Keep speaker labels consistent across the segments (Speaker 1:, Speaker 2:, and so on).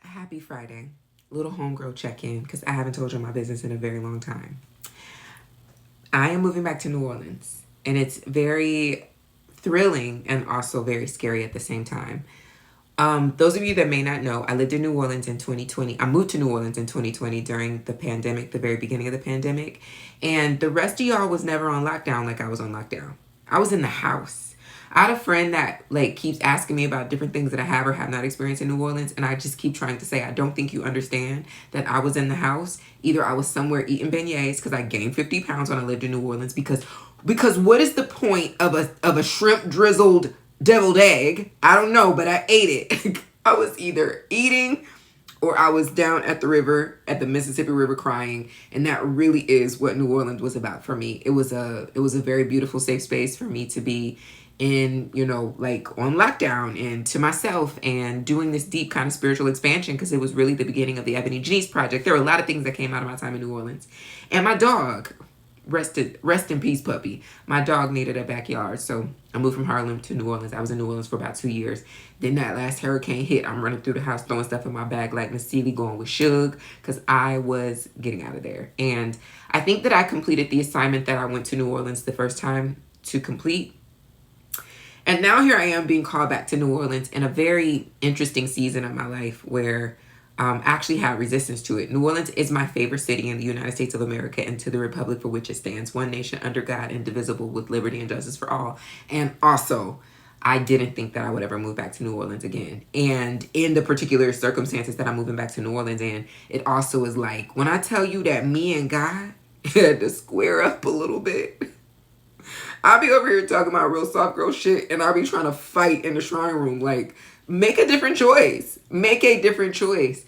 Speaker 1: Happy Friday. Little homegirl check-in because I haven't told you my business in a very long time. I am moving back to New Orleans, and it's very thrilling and also very scary at the same time. Those of you that may not know, I lived in New Orleans in 2020. I moved to New Orleans in 2020 during the pandemic, the very beginning of the pandemic. And the rest of y'all was never on lockdown like I was on lockdown. I was in the house. I had a friend that keeps asking me about different things that I have or have not experienced in New Orleans. And I just keep trying to say, I don't think you understand that I was in the house. Either I was somewhere eating beignets because I gained 50 pounds when I lived in New Orleans because what is the point of a shrimp drizzled deviled egg? I don't know, but I ate it. I was either eating or I was down at the river, at the Mississippi River crying. And that really is what New Orleans was about for me. It was a very beautiful, safe space for me to be in, on lockdown and to myself and doing this deep kind of spiritual expansion because it was really the beginning of the Ebony Janice Project. There were a lot of things that came out of my time in New Orleans. And my dog, rest in peace, puppy. My dog needed a backyard, so I moved from Harlem to New Orleans. I was in New Orleans for about 2 years. Then that last hurricane hit. I'm running through the house, throwing stuff in my bag like Nasili going with Suge because I was getting out of there. And I think that I completed the assignment that I went to New Orleans the first time to complete. And now here I am being called back to New Orleans in a very interesting season of my life where I actually had resistance to it. New Orleans is my favorite city in the United States of America and to the republic for which it stands. One nation under God, indivisible, with liberty and justice for all. And also, I didn't think that I would ever move back to New Orleans again. And in the particular circumstances that I'm moving back to New Orleans in, it also is like, when I tell you that me and God had to square up a little bit, I'll be over here talking about real soft girl shit and I'll be trying to fight in the shrine room. Like, make a different choice. Make a different choice.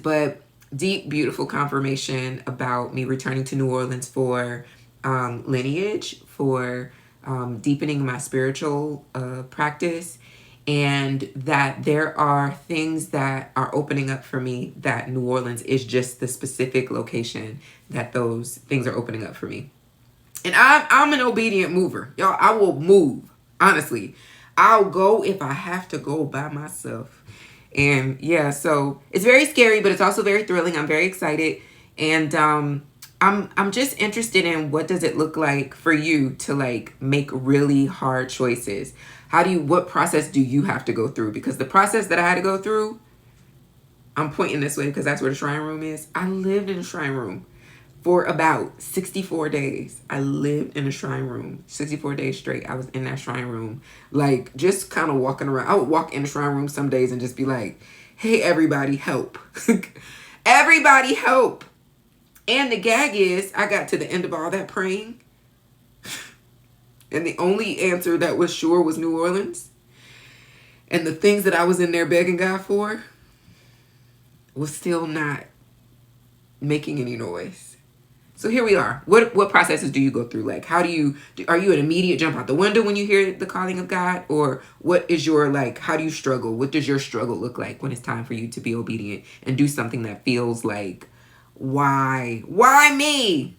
Speaker 1: But deep, beautiful confirmation about me returning to New Orleans for lineage, for deepening my spiritual practice, and that there are things that are opening up for me that New Orleans is just the specific location that those things are opening up for me. And I'm an obedient mover. Y'all, I will move. Honestly, I'll go if I have to go by myself. And yeah, so it's very scary, but it's also very thrilling. I'm very excited. And I'm just interested in what does it look like for you to make really hard choices? What process do you have to go through? Because the process that I had to go through, I'm pointing this way because that's where the shrine room is. I lived in the shrine room for about 64 days. I lived in a shrine room 64 days straight. I was in that shrine room, just kind of walking around. I would walk in the shrine room some days and just be like, hey, everybody help. Everybody help. And the gag is, I got to the end of all that praying, and the only answer that was sure was New Orleans. And the things that I was in there begging God for was still not making any noise. So here we are. What processes do you go through? Are you an immediate jump out the window when you hear the calling of God? Or what is your, how do you struggle? What does your struggle look like when it's time for you to be obedient and do something that feels like, why me?